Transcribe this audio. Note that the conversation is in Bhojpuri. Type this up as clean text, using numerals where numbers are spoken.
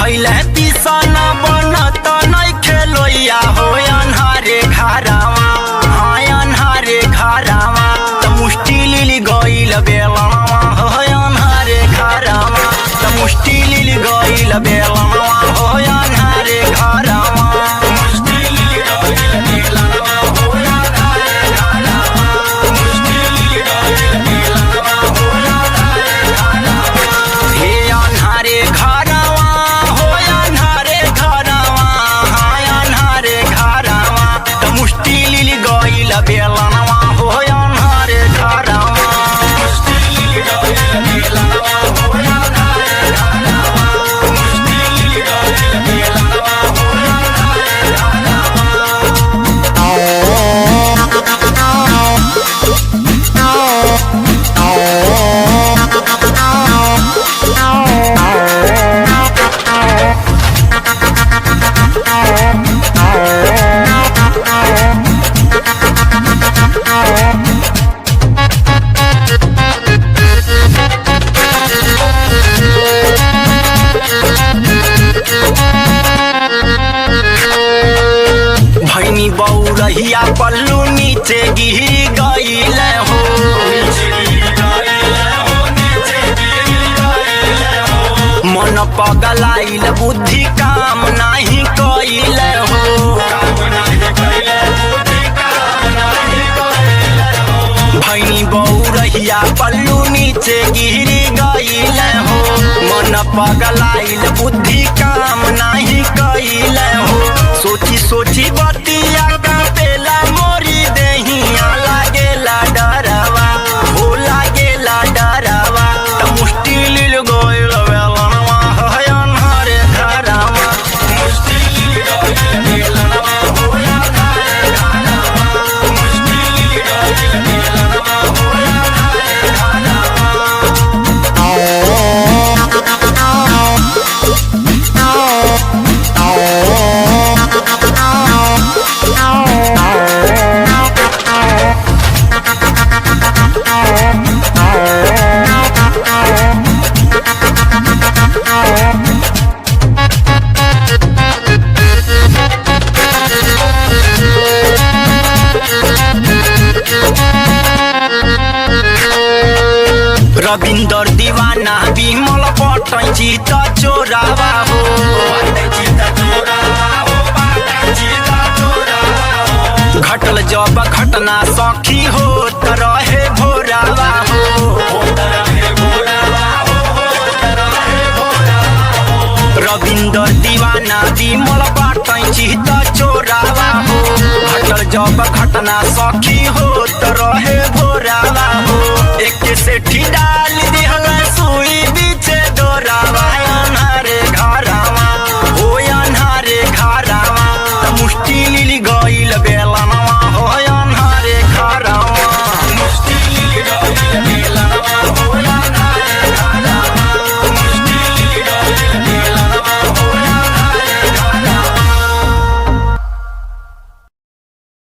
भैले पिसना बनत नहीं खेलोया हो अन्हारे घरावा। हाँ अन्हारे घरावा त मुष्टि लिली गइल बेलवा हो अन्हारे घरावा त मुष्टि लिली गइल बेलवा हो अन्हारे घरावा। भैनी बौरहिया पल्लू नीचे गिर गइल हो। मन पगलाइल बुद्धि काम नाही कइल हो। भैनी बौरहिया पल्लू नीचे गिर गइल हो। मन पगलाइल बुद्धि काम नाही कइल हो। सोची सोची बतिया का पेला मोरी देहिया लागेला डरवा हो लागेला डरवा त मुष्टि लिल गइल बेलवा हो अन्हारे घरावा। मुष्टि लिल गइल बेलवा हो अन्हारे घरावा। मुष्टि लिल गइल बेलवा हो अन्हारे घरावा। रविंदर दीवाना विमल पटैची त चोरावा हो। घटल जब घटना सखी हो त रहे भोरावा हो। रविंदर दीवाना विमल पटैची त चोरावा हो। घटल जब घटना सखी हो त रहे भोरावा हो। एक से डाल दिहला सुई बीचे डोरावा